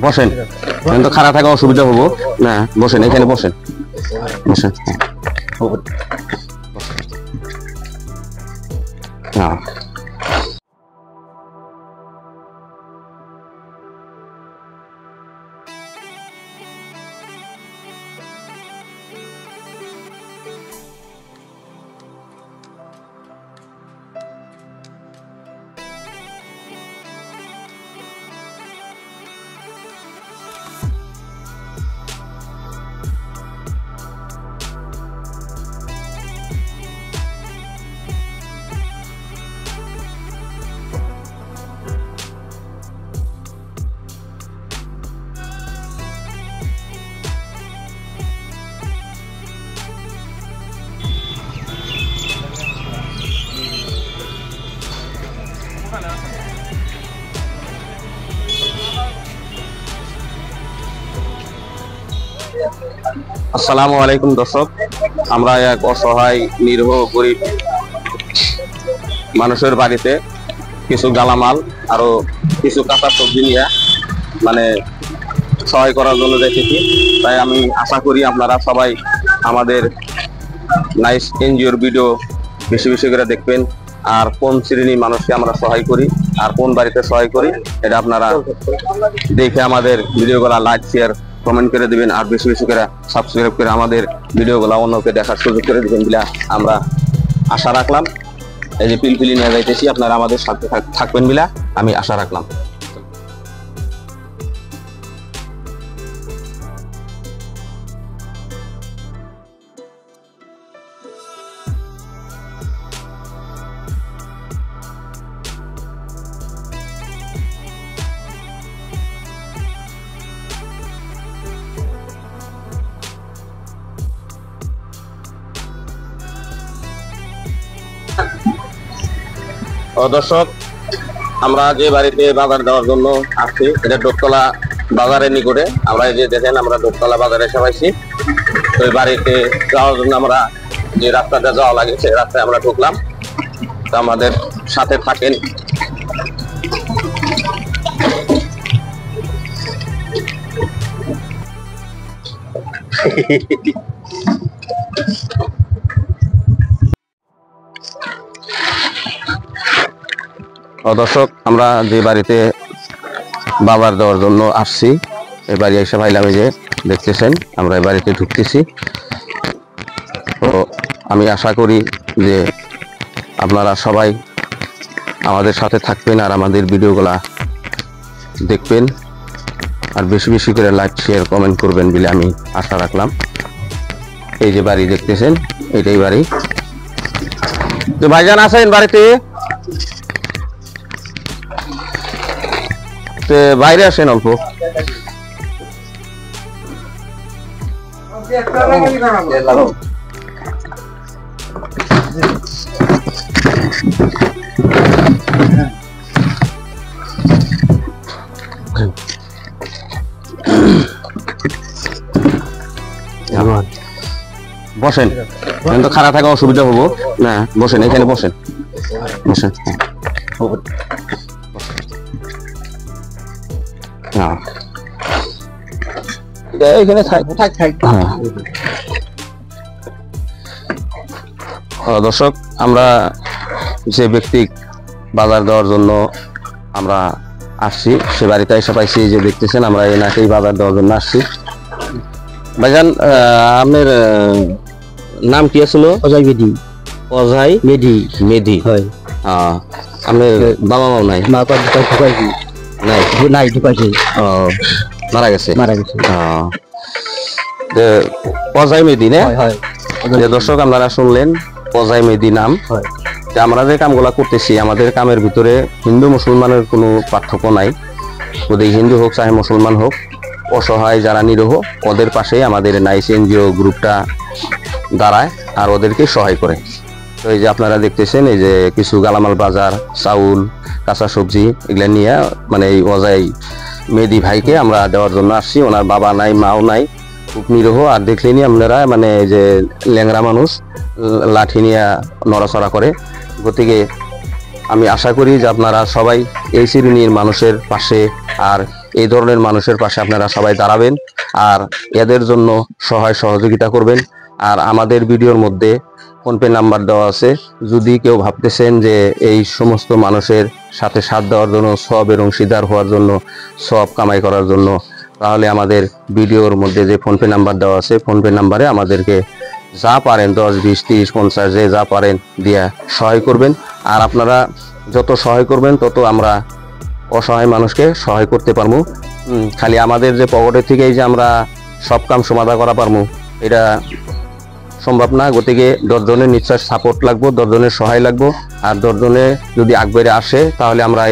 বসেন, তো খারাপ থাকা অসুবিধা হবো না, বসেন এখানে বসেন বসেন। হ্যাঁ আসসালামু আলাইকুম দর্শক, আমরা এক অসহায় নিরীহ গরিব মানুষের বাড়িতে কিছু গালামাল আরো কিছু কাঁচা সবজি নিয়ে মানে সহায় করার জন্য দেখেছি। তাই আমি আশা করি আপনারা সবাই আমাদের নাইস এনজিওর ভিডিও বেশি বেশি করে দেখবেন। আর কোন শ্রেণীর মানুষকে আমরা সহায় করি আর কোন বাড়িতে সহায় করি এটা আপনারা দেখে আমাদের ভিডিওগুলা লাইক শেয়ার কমেন্ট করে দিবেন। আর বেশি বেশি করে সাবস্ক্রাইব করে আমাদের ভিডিওগুলো অন্যকে দেখার সুযোগ করে দিবেন বলে আমরা আশা রাখলাম। এই যে পিলপিলি নিয়ে যাইতেছি, আপনারা আমাদের সাথে থাকবেন বলে আমি আশা রাখলাম। দর্শক, আমরা যে বাড়িতে বাজার দেওয়ার জন্য আসছি এটা ডোকতলা বাজারের নিকটে। আমরা এই যে দেখেন আমরা ডোকতলা বাজারে এসে পাইছি। তো এই বাড়িতে যাওয়ার জন্য আমরা যে রাস্তাটা যাওয়া লাগে সেই রাস্তায় আমরা ঢুকলাম। তো আমাদের সাথে থাকেন। দর্শক, আমরা যে বাড়িতে বাজার দেওয়ার জন্য আসছি এই বাড়ি এসে ভাইলাম, এই যে দেখতেছেন আমরা এই বাড়িতে ঢুকতেছি। তো আমি আশা করি যে আপনারা সবাই আমাদের সাথে থাকবেন আর আমাদের ভিডিওগুলা দেখবেন আর বেশি বেশি করে লাইক শেয়ার কমেন্ট করবেন বলে আমি আশা রাখলাম। এই যে বাড়ি দেখতেছেন এটাই বাড়ি। তো ভাইজান আছেন বাড়িতে? বাইরে আসেন অল্প। বসেন, তো খারাপ থাকা অসুবিধা হবো না, বসেন এখানে বসেন বসেন। দর্শক, আমরা যে ব্যক্তি বাজার দেওয়ার জন্য আমরা আসছি সে বাড়িতে এসে পাইছি, যে দেখতেছেন আমরা এনাকেই বাজার দেওয়ার জন্য আসছি। ভাইজান, আপনার নাম কি আছিল? অজয় মেধি। অজয় মেধি। মেধি, হয়। আপনার বাবা মাও নাই? নাই, নাই ঢুকাইছে। মারা গেছে? মারা গেছে। অজয় মেধি না? দর্শক, আপনারা শুনলেন অজয় মেধি নাম। আমরা যে কামগুলা করতেছি আমাদের কামের ভিতরে হিন্দু মুসলমানের কোনো পার্থক্য নাই। ওদের হিন্দু হোক চাহে মুসলমান হোক, অসহায় যারা নিরীহ ওদের পাশেই আমাদের নাইস এনজিও গ্রুপটা দাঁড়ায় আর ওদেরকে সহায় করে। তো এই যে আপনারা দেখতেছেন এই যে কিছু গালামাল বাজার, চাউল, কাঁচা সবজি এগুলা নিয়ে মানে এই অজয় মেধি ভাইকে আমরা দেওয়ার জন্য আসছি। ওনার বাবা নাই, মাও নাই, খুব নিরীহ। আর দেখলেনি আপনারা মানে যে ল্যাংরা মানুষ লাঠি নিয়ে নড়াচড়া করে। গতিকে আমি আশা করি যে আপনারা সবাই এই শ্রেণীর মানুষের পাশে আর এই ধরনের মানুষের পাশে আপনারা সবাই দাঁড়াবেন আর এদের জন্য সহায় সহযোগিতা করবেন। আর আমাদের ভিডিওর মধ্যে ফোনপে নাম্বার দেওয়া আছে, যদি কেউ ভাবতেছেন যে এই সমস্ত মানুষের সাথে সাথ দেওয়ার জন্য, সবের অংশীদার হওয়ার জন্য, সব কামাই করার জন্য, তাহলে আমাদের ভিডিওর মধ্যে যে ফোনপে নাম্বার দেওয়া আছে, ফোনপে নাম্বারে আমাদেরকে যা পারেন 10, 20, 30, 50 যে যা পারেন দিয়া সহায় করবেন। আর আপনারা যত সহায় করবেন তত আমরা অসহায় মানুষকে সহায় করতে পারবো। খালি আমাদের যে পকেটের থেকেই যে আমরা সব কাম সমাধান করা পারবো এটা সম্ভব না। গতিকে 10 জনের নিশ্চয় সাপোর্ট লাগবো, 10 জনের সহায় লাগবো। আর 10 জনে যদি আগবেড়ে আসে তাহলে আমরা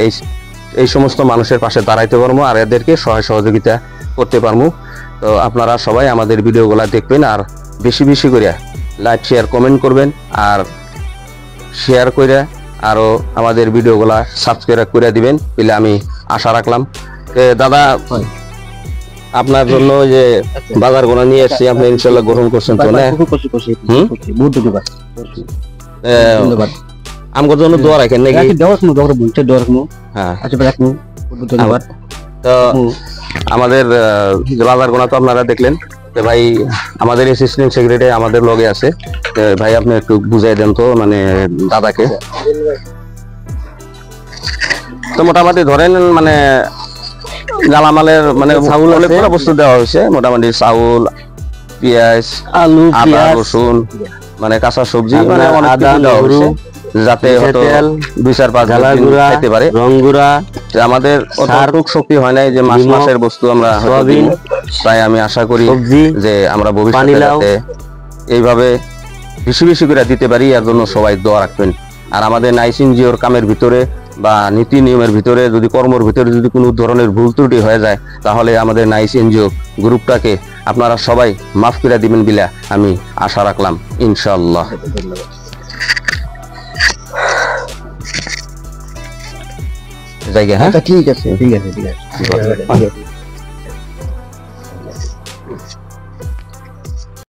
এই সমস্ত মানুষের পাশে দাঁড়াইতে পারবো আর এদেরকে সহায় সহযোগিতা করতে পারবো। তো আপনারা সবাই আমাদের ভিডিওগুলা দেখবেন আর বেশি বেশি করে লাইক শেয়ার কমেন্ট করবেন আর শেয়ার করে আরো আমাদের ভিডিওগুলা সাবস্ক্রাইব করে দিবেন বলে আমি আশা রাখলাম। দাদা, আপনার জন্য যে বাজার গোনা নিয়ে এসেছি, আপনি ইনশাল্লাহ গ্রহণ করছেন তো না? ধন্যবাদ। আমার জন্য দোয়া রাখেন নাকি? তো আমাদের বাজার গোনা তো আপনারা দেখলেন। ভাই আমাদের অ্যাসিস্ট্যান্ট সেক্রেটারি আমাদের লগে আছে, ভাই আপনি একটু বুঝাই দেন তো মানে দাদাকে। তো মোটামুটি ধরেন মানে গালামালের মানে অনেক বস্তু দেওয়া হয়েছে, মোটামুটি চাউল, পেঁয়াজ, আলু, রসুন, মানে কাঁচা সবজি, মানে অনেক কিছু দেওয়া হয়েছে যাতে হয়তো 2-4-5 খাইতে পারে। রংগুড়া আমাদের অতটুক শক্তি হয় নাই যে মাসের বস্তু আমরা, তাই আমি আশা করি যে আমরা ভবিষ্যতে এইভাবে বেশি বেশি করে দিতে পারি। এর জন্য সবাই দোয়া রাখবেন। আর আমাদের নাইস এনজিওর কামের ভিতরে বা নীতি নিয়মের ভিতরে যদি কর্মের ভিতরে যদি কোনো ধরনের ভুল ত্রুটি হয়ে যায় তাহলে আমাদের নাইস এনজিও গ্রুপটাকে আপনারা সবাই মাফ করে দিবেন বিলা আমি আশা রাখলাম ইনশাআল্লাহ। জায়গা হ্যাঁ, ঠিক আছে ঠিক আছে ঠিক আছে।